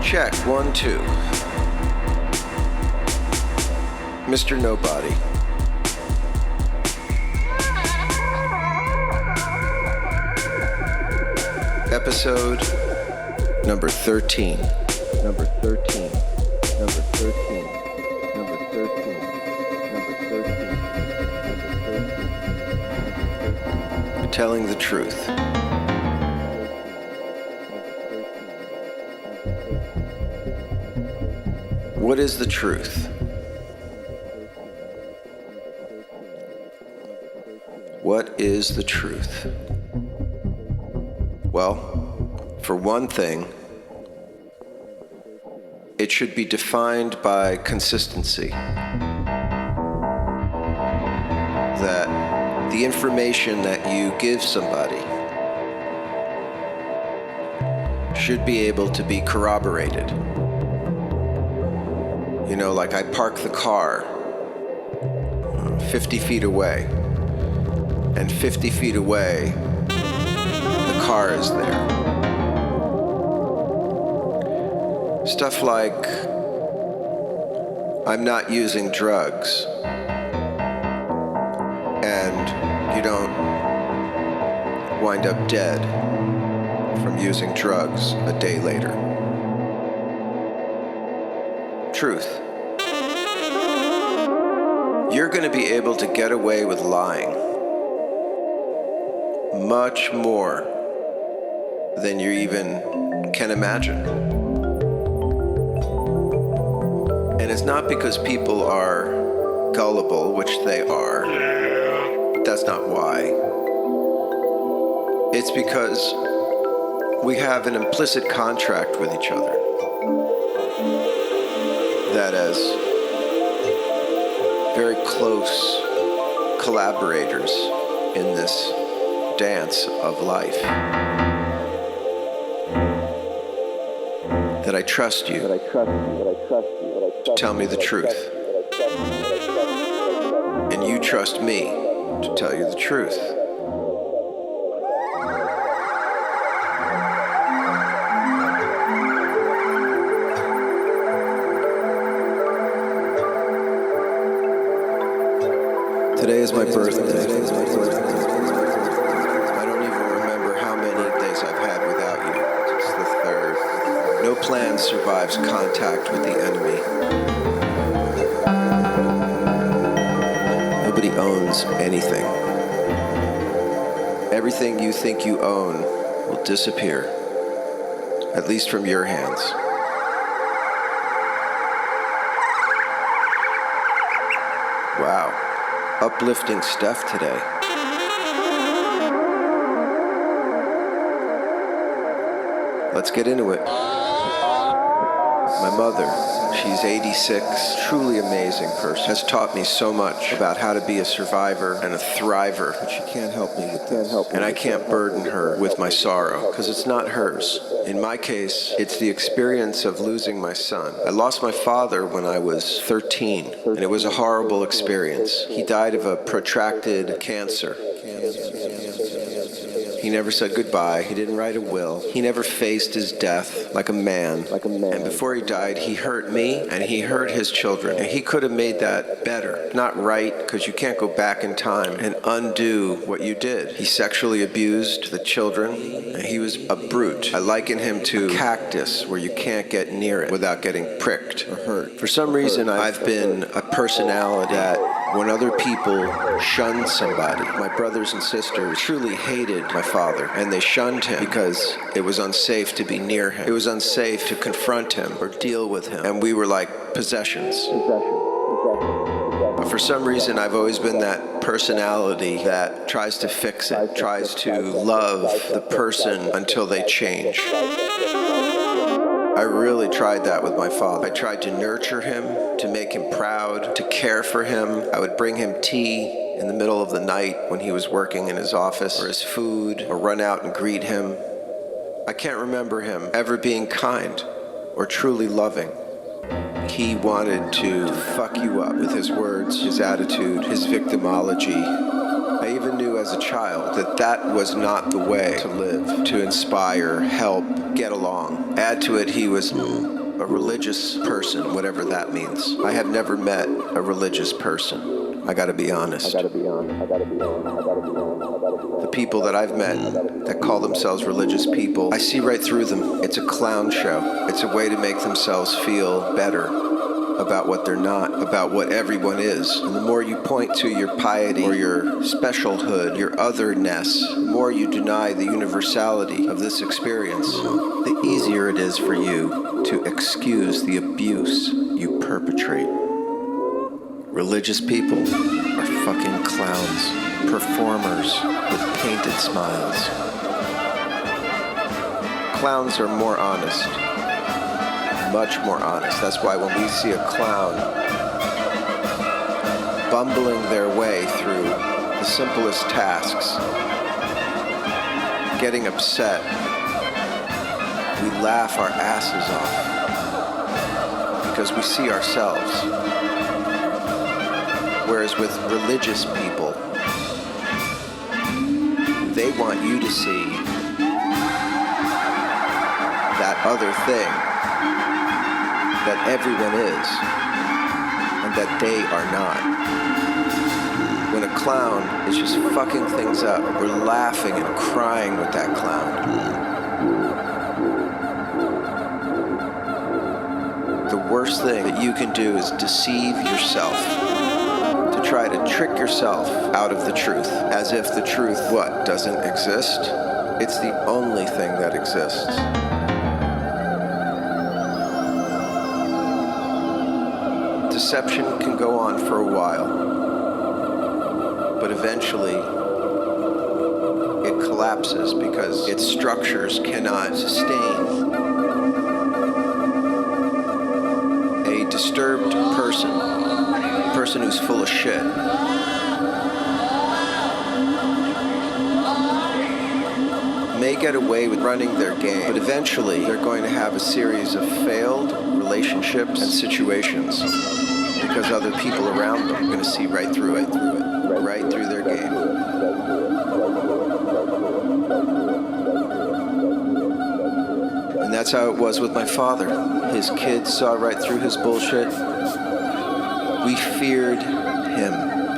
Check, 1, 2. Mr. Nobody. Episode number 13. Number 13. Number 13. Number 13. Number 13. Telling the truth. What is the truth? What is the truth? Well, for one thing, it should be defined by consistency. That the information that you give somebody should be able to be corroborated. You know, like I park the car 50 feet away, and 50 feet away, the car is there. Stuff like, I'm not using drugs, and you don't wind up dead from using drugs a day later. Truth. You're going to be able to get away with lying much more than you even can imagine. And it's not because people are gullible, which they are. That's not why. It's because we have an implicit contract with each other. That as very close collaborators in this dance of life, that I trust you to tell me the truth, and you trust me to tell you the truth. Today is my birthday. I don't even remember how many days I've had without you. It's the 3rd. No plan survives contact with the enemy. Nobody owns anything. Everything you think you own will disappear, at least from your hands. Wow. Uplifting stuff today. Let's get into it. My mother, she's 86, truly amazing person, has taught me so much about how to be a survivor and a thriver. But she can't help me with this. And I can't burden her with my sorrow, because it's not hers. In my case, it's the experience of losing my son. I lost my father when I was 13, and it was a horrible experience. He died of a protracted cancer. He never said goodbye. He didn't write a will. He never faced his death like a man. And before he died, he hurt me and he hurt his children. And he could have made that better. Not right, because you can't go back in time and undo what you did. He sexually abused the children. And he was a brute. I liken him to a cactus where you can't get near it without getting pricked or hurt. For some reason, I've been a personality that when other people shun somebody, my brothers and sisters truly hated my father, and they shunned him because it was unsafe to be near him. It was unsafe to confront him or deal with him, and we were like possessions. But for some reason, I've always been that personality that tries to fix it, tries to love the person until they change. I really tried that with my father. I tried to nurture him, to make him proud, to care for him. I would bring him tea in the middle of the night when he was working in his office, or his food, or run out and greet him. I can't remember him ever being kind or truly loving. He wanted to fuck you up with his words, his attitude, his victimology. I even knew as as a child that that was not the way to live, to inspire, help, get along. Add to it, he was a religious person, whatever that means. I have never met a religious person. I gotta be honest. The people that I've met that call themselves religious people, I see right through them. It's a clown show. It's a way to make themselves feel better about what they're not, about what everyone is. And the more you point to your piety or your specialhood, your otherness, the more you deny the universality of this experience, the easier it is for you to excuse the abuse you perpetrate. Religious people are fucking clowns, performers with painted smiles. Clowns are more honest. Much more honest. That's why when we see a clown bumbling their way through the simplest tasks, getting upset, we laugh our asses off because we see ourselves. Whereas with religious people, they want you to see that other thing that everyone is, and that they are not. When a clown is just fucking things up, we're laughing and crying with that clown. The worst thing that you can do is deceive yourself, to try to trick yourself out of the truth, as if the truth, what, doesn't exist? It's the only thing that exists. Deception can go on for a while, but eventually it collapses because its structures cannot sustain a disturbed person, a person who's full of shit. May get away with running their game, but eventually they're going to have a series of failed relationships and situations because other people around them are going to see right through it, right through their game. And that's how it was with my father. His kids saw right through his bullshit. We feared him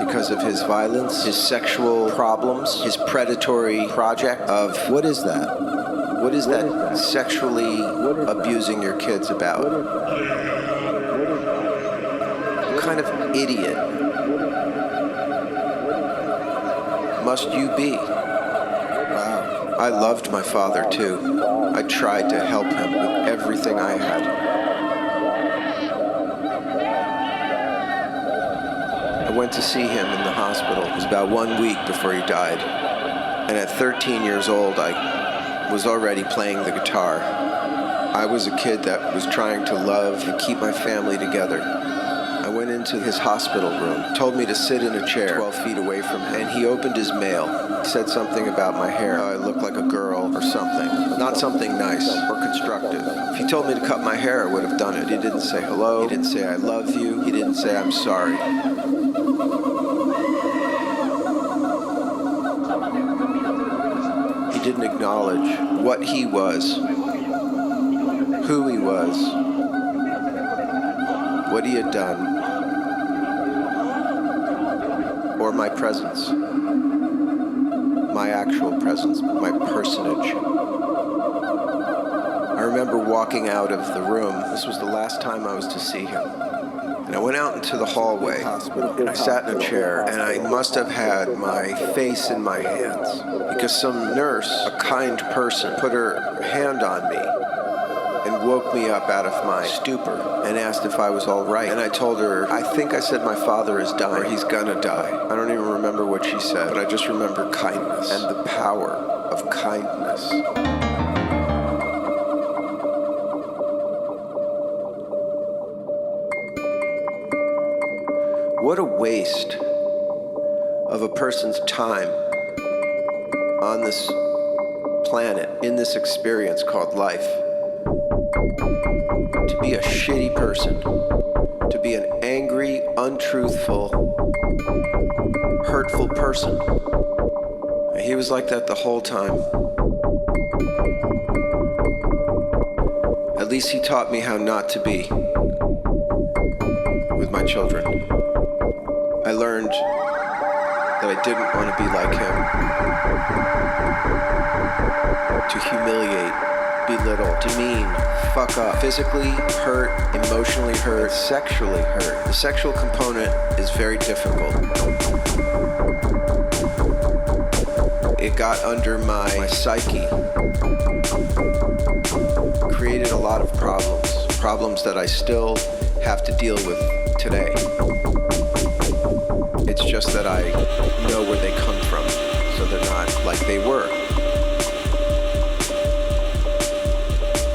because of his violence, his sexual problems, his predatory project of, what is that? What is that sexually abusing your kids about? What kind of idiot must you be? Wow. I loved my father too. I tried to help him with everything I had. I went to see him in the hospital. It was about 1 week before he died. And at 13 years old, I was already playing the guitar. I was a kid that was trying to love and keep my family together. I went into his hospital room, told me to sit in a chair 12 feet away from him, and he opened his mail. He said something about my hair, how I looked like a girl or something. Not something nice or constructive. If he told me to cut my hair, I would have done it. He didn't say hello. He didn't say I love you. He didn't say I'm sorry. He didn't acknowledge what he was, who he was, what he had done, or my presence, my actual presence, my personage. I remember walking out of the room. This was the last time I was to see him. And I went out into the hallway, and I sat in a chair, and I must have had my face in my hands, because some nurse, a kind person, put her hand on me and woke me up out of my stupor and asked if I was all right. And I told her, I think I said my father is dying, or he's gonna die. I don't even remember what she said, but I just remember kindness and the power of kindness. What a waste of a person's time on this planet, in this experience called life. To be a shitty person, to be an angry, untruthful, hurtful person, He was like that the whole time. At least he taught me how not to be with my children. I learned that I didn't want to be like him. To humiliate, belittle, demean, fuck up, physically hurt, emotionally hurt, sexually hurt. The sexual component is very difficult. It got under my psyche, created a lot of problems that I still have to deal with today. It's just that I know where they come from, so they're not like they were.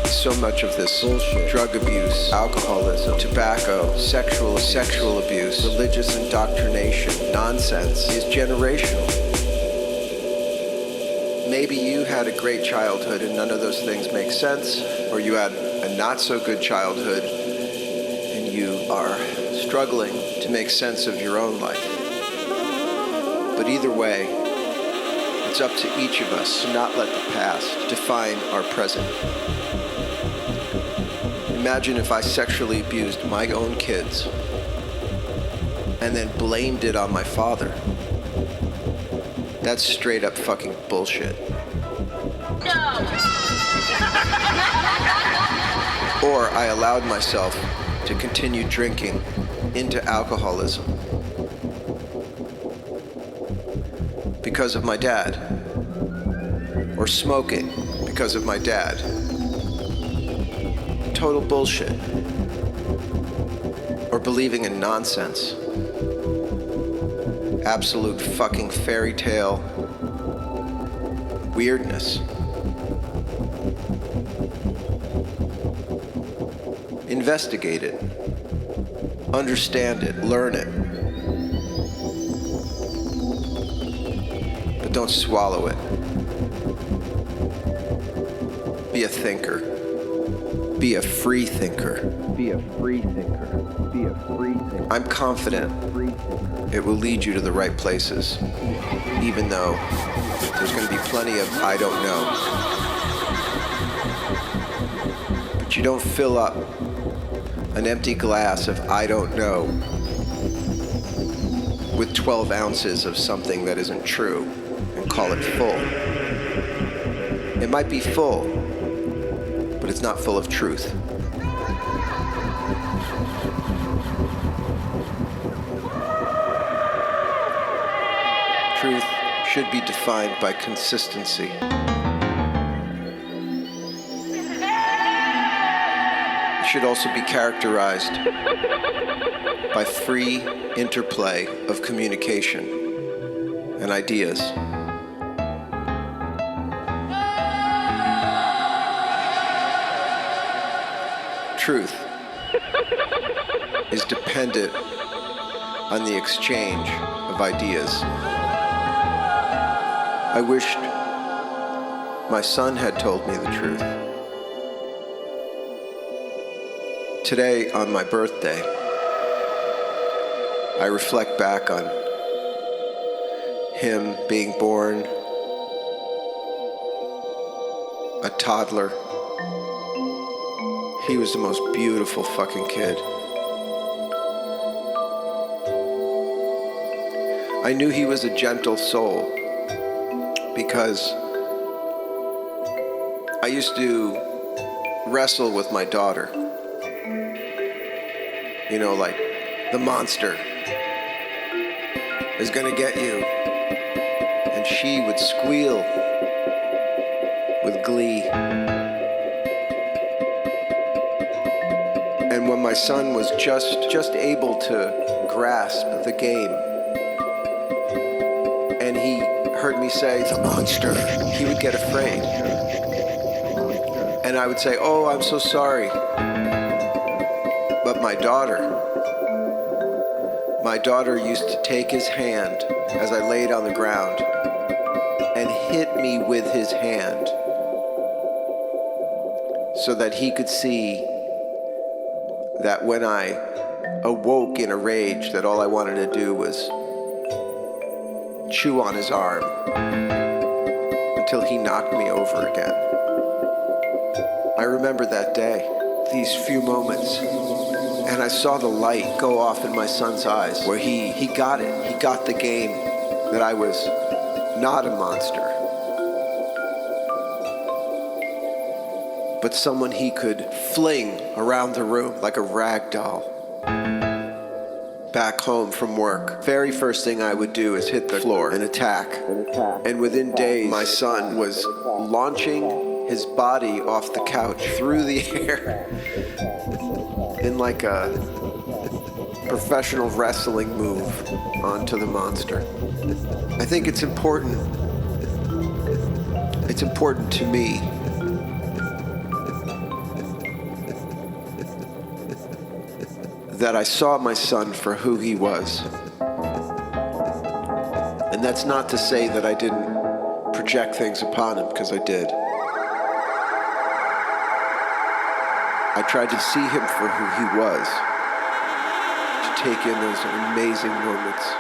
So much of this bullshit, drug abuse, alcoholism, tobacco, sexual abuse, religious indoctrination, nonsense is generational. Maybe you had a great childhood and none of those things make sense, or you had a not so good childhood and you are struggling to make sense of your own life. But either way, it's up to each of us to not let the past define our present. Imagine if I sexually abused my own kids and then blamed it on my father. That's straight up fucking bullshit. No! Or I allowed myself to continue drinking into alcoholism because of my dad, or smoking because of my dad. Total bullshit. Or believing in nonsense. Absolute fucking fairy tale weirdness. Investigate it. Understand it. Learn it. But don't swallow it. Be a thinker. Be a free thinker. Be a free thinker. Be a free thinker. I'm confident it will lead you to the right places, even though there's going to be plenty of I don't know. But you don't fill up an empty glass of I don't know with 12 ounces of something that isn't true and call it full. It might be full, but it's not full of truth. Truth should be defined by consistency. It should also be characterized by free interplay of communication and ideas. Truth is dependent on the exchange of ideas. I wished my son had told me the truth. Today, on my birthday, I reflect back on him being born a toddler. He was the most beautiful fucking kid. I knew he was a gentle soul because I used to wrestle with my daughter. You know, like, the monster is gonna get you. And she would squeal with glee. And when my son was just able to grasp the game, and he heard me say, "The monster," he would get afraid. And I would say, "Oh, I'm so sorry." But my daughter used to take his hand as I laid on the ground and hit me with his hand so that he could see that when I awoke in a rage, that all I wanted to do was chew on his arm till he knocked me over again. I remember that day, these few moments, and I saw the light go off in my son's eyes, where he got it. He got the game, that I was not a monster, but someone he could fling around the room like a rag doll. Back home from work, very first thing I would do is hit the floor and attack. And within days, my son was launching his body off the couch through the air in like a professional wrestling move onto the monster. I think it's important. It's important to me that I saw my son for who he was. And that's not to say that I didn't project things upon him, because I did. I tried to see him for who he was, to take in those amazing moments.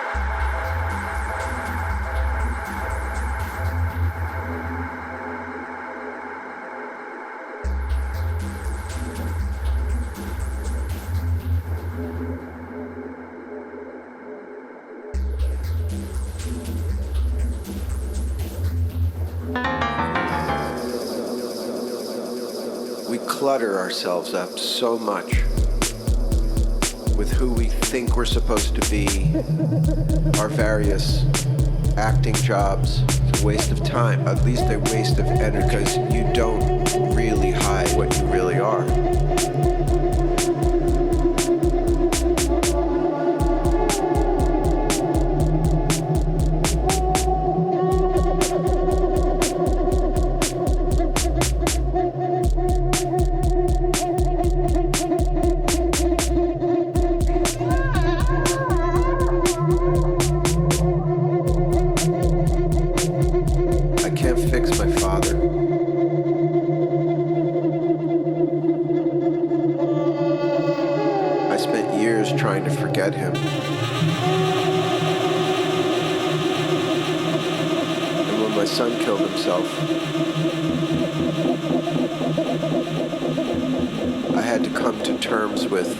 We clutter ourselves up so much with who we think we're supposed to be, our various acting jobs. It's a waste of time, at least a waste of energy, because you don't really hide what you really are. I can't fix my father. I spent years trying to forget him. And when my son killed himself, I had to come to terms with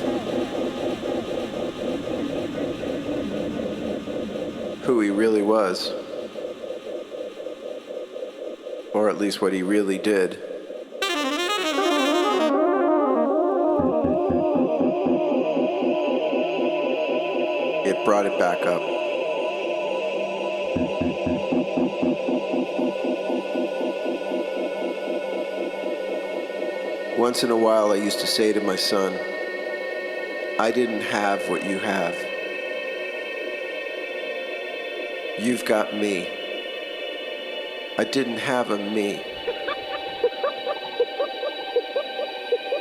who he really was. Or at least what he really did. It brought it back up. Once in a while, I used to say to my son, I didn't have what you have. You've got me. I didn't have a me.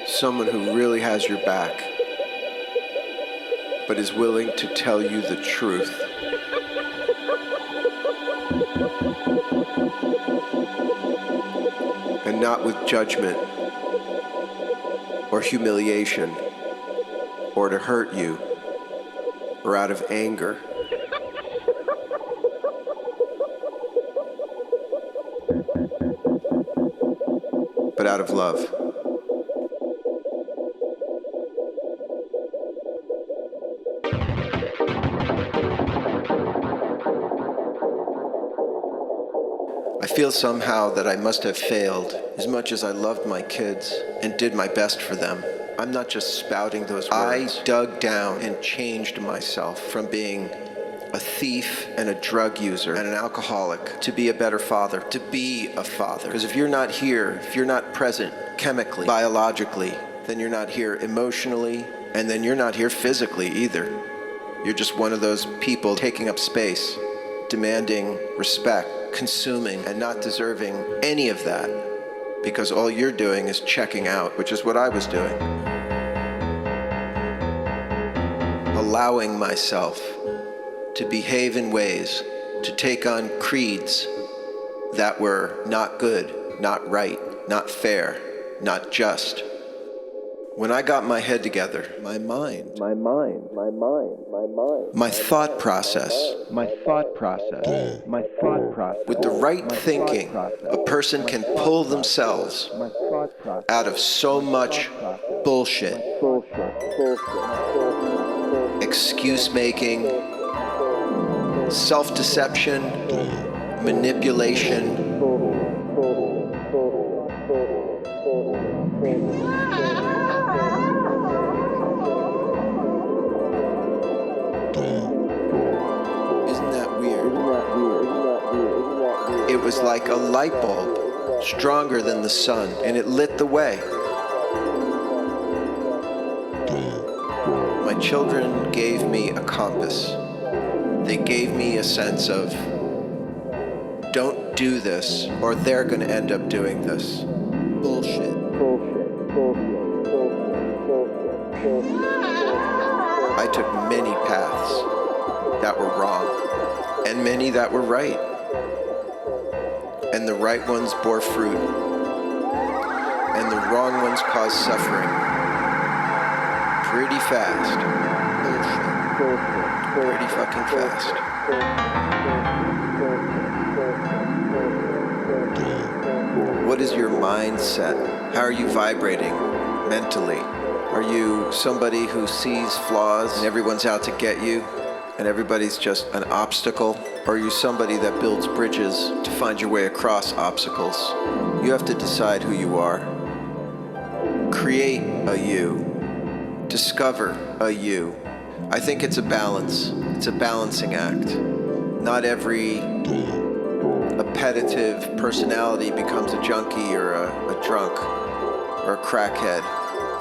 Someone who really has your back, but is willing to tell you the truth. And not with judgment or humiliation or to hurt you or out of anger. But out of love. I feel somehow that I must have failed as much as I loved my kids and did my best for them. I'm not just spouting those words. I dug down and changed myself from being a thief and a drug user and an alcoholic to be a better father, to be a father. Because if you're not here, if you're not present chemically, biologically, then you're not here emotionally, and then you're not here physically either. You're just one of those people taking up space, demanding respect, consuming, and not deserving any of that, because all you're doing is checking out, which is what I was doing. Allowing myself to behave in ways, to take on creeds that were not good, not right, not fair, not just, When I got my head together, my mind, my thought process, with the right thinking, a person can pull themselves out of so much bullshit, excuse making, self-deception, manipulation. Isn't that weird? It was like a light bulb, stronger than the sun, and it lit the way. My children gave me a compass. They gave me a sense of, don't do this, or they're going to end up doing this. Bullshit. I took many paths that were wrong, and many that were right. And the right ones bore fruit, and the wrong ones caused suffering. Pretty fast. Bullshit. Pretty fucking fast. What is your mindset? How are you vibrating mentally? Are you somebody who sees flaws and everyone's out to get you and everybody's just an obstacle? Or are you somebody that builds bridges to find your way across obstacles? You have to decide who you are. Create a you. Discover a you. I think it's a balance. It's a balancing act. Not every appetitive personality becomes a junkie or a drunk or a crackhead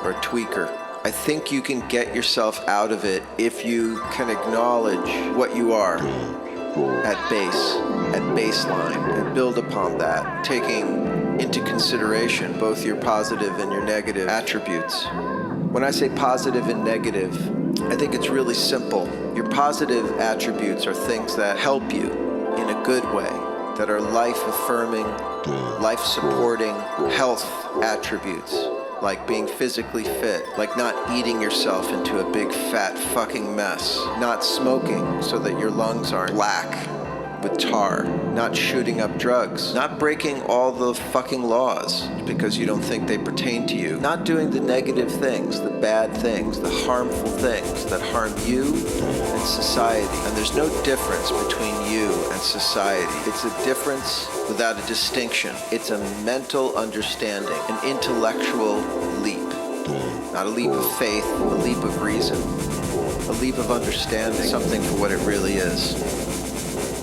or a tweaker. I think you can get yourself out of it if you can acknowledge what you are at base, at baseline, and build upon that, taking into consideration both your positive and your negative attributes. When I say positive and negative, I think it's really simple. Your positive attributes are things that help you in a good way, that are life-affirming, life-supporting health attributes, like being physically fit, like not eating yourself into a big fat fucking mess, not smoking so that your lungs aren't black with tar, not shooting up drugs, not breaking all the fucking laws because you don't think they pertain to you, not doing the negative things, the bad things, the harmful things that harm you and society. And there's no difference between you and society. It's a difference without a distinction. It's a mental understanding, an intellectual leap. Not a leap of faith, a leap of reason, a leap of understanding something for what it really is.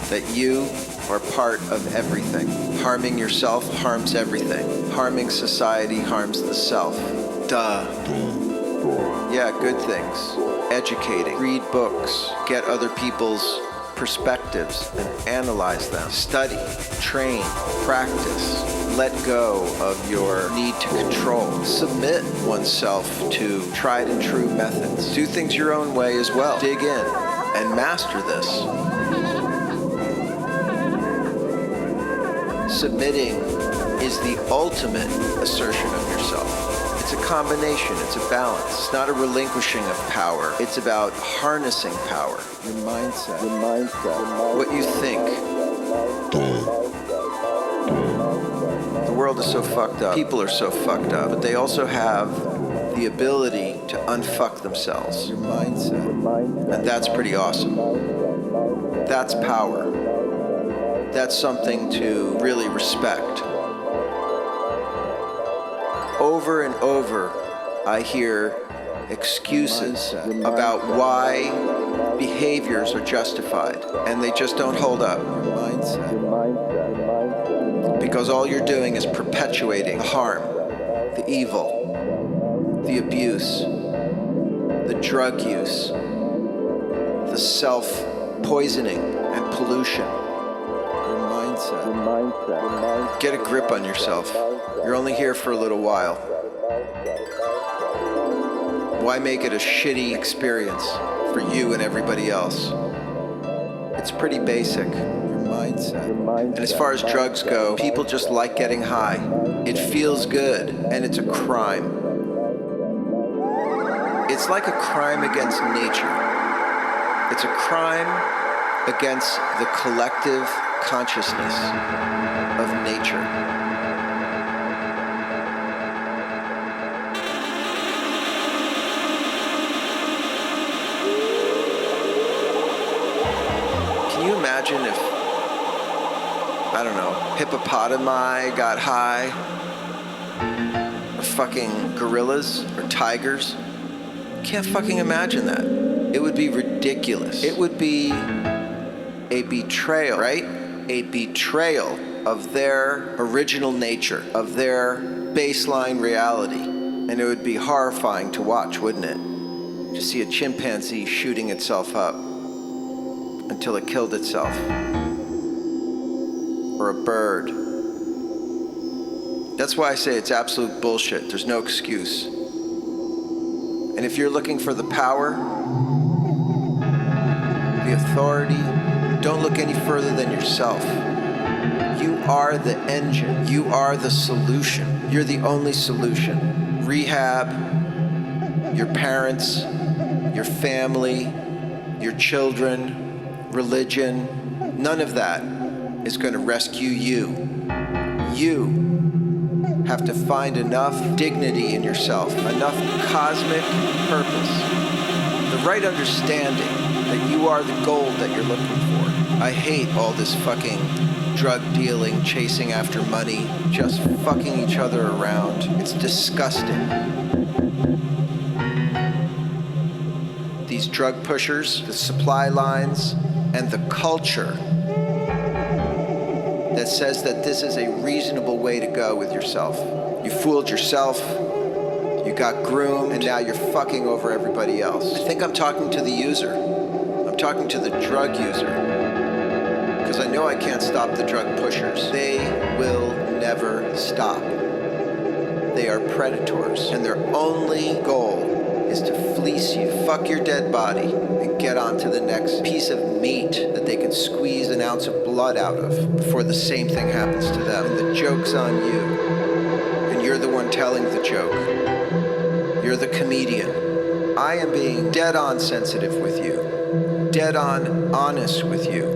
That you are part of everything. Harming yourself harms everything. Harming society harms the self. Duh. Yeah, good things. Educating. Read books. Get other people's perspectives and analyze them. Study. Train. Practice. Let go of your need to control. Submit oneself to tried and true methods. Do things your own way as well. Dig in and master this. Submitting is the ultimate assertion of yourself. It's a combination, it's a balance. It's not a relinquishing of power. It's about harnessing power. Your mindset. What you think. The world is so fucked up. People are so fucked up. But they also have the ability to unfuck themselves. Your mindset. And that's pretty awesome. That's power. That's something to really respect. Over and over, I hear excuses about why behaviors are justified, and they just don't hold up. Because all you're doing is perpetuating the harm, the evil, the abuse, the drug use, the self-poisoning and pollution. Get a grip on yourself. You're only here for a little while. Why make it a shitty experience for you and everybody else? It's pretty basic. Your mindset. And as far as drugs go, people just like getting high. It feels good, and it's a crime. It's like a crime against nature. It's a crime against the collective consciousness of nature. Can you imagine if, I don't know, hippopotami got high? Or fucking gorillas? Or tigers? Can't fucking imagine that. It would be ridiculous. It would be a betrayal, right? A betrayal of their original nature, of their baseline reality. And it would be horrifying to watch, wouldn't it? To see a chimpanzee shooting itself up until it killed itself. Or a bird. That's why I say it's absolute bullshit. There's no excuse. And if you're looking for the power, the authority, don't look any further than yourself. You are the engine. You are the solution. You're the only solution. Rehab, your parents, your family, your children, religion, none of that is going to rescue you. You have to find enough dignity in yourself, enough cosmic purpose, the right understanding that you are the gold that you're looking for. I hate all this fucking drug dealing, chasing after money, just fucking each other around. It's disgusting. These drug pushers, the supply lines, and the culture that says that this is a reasonable way to go with yourself. You fooled yourself, you got groomed, and now you're fucking over everybody else. I think I'm talking to the user. I'm talking to the drug user. Because I know I can't stop the drug pushers. They will never stop. They are predators, and their only goal is to fleece you, fuck your dead body, and get on to the next piece of meat that they can squeeze an ounce of blood out of before the same thing happens to them. And the joke's on you. And you're the one telling the joke. You're the comedian. I am being dead on sensitive with you, dead on honest with you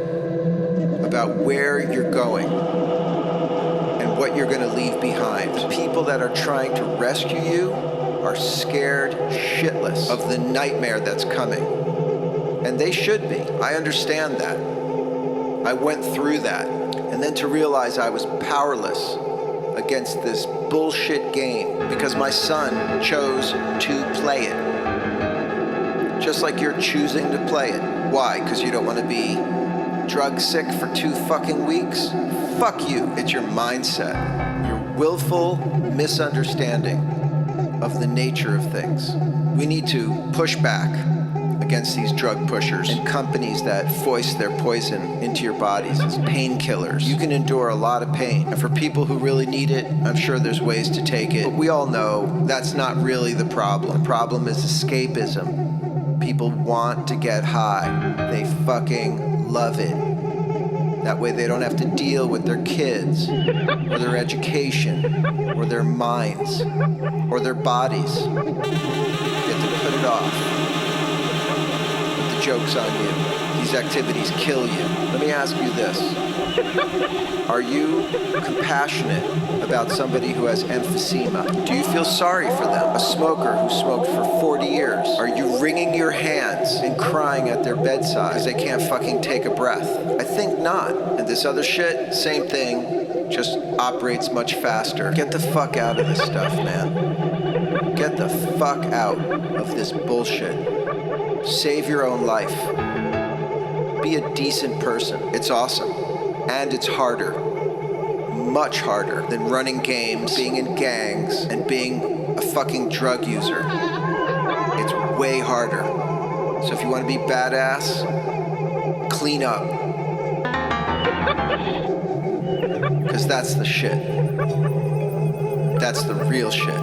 about where you're going and what you're going to leave behind. People that are trying to rescue you are scared shitless of the nightmare that's coming. And they should be. I understand that. I went through that. And then to realize I was powerless against this bullshit game because my son chose to play it. Just like you're choosing to play it. Why? Because you don't want to be drug sick for 2 fucking weeks? Fuck you. It's your mindset. Your willful misunderstanding of the nature of things. We need to push back against these drug pushers and companies that foist their poison into your bodies as painkillers. You can endure a lot of pain. And for people who really need it, I'm sure there's ways to take it. But we all know that's not really the problem. The problem is escapism. People want to get high. They fucking love it. That way they don't have to deal with their kids, or their education, or their minds, or their bodies. You get to put it off. But the joke's on you. These activities kill you. Let me ask you this. Are you compassionate about somebody who has emphysema? Do you feel sorry for them? A smoker who smoked for 40 years? Are you wringing your hands and crying at their bedside because they can't fucking take a breath? I think not. And this other shit, same thing, just operates much faster. Get the fuck out of this stuff, man. Get the fuck out of this bullshit. Save your own life. Be a decent person. It's awesome. And it's harder. Much harder than running games, being in gangs, and being a fucking drug user. It's way harder. So if you want to be badass, clean up. Because that's the shit. That's the real shit.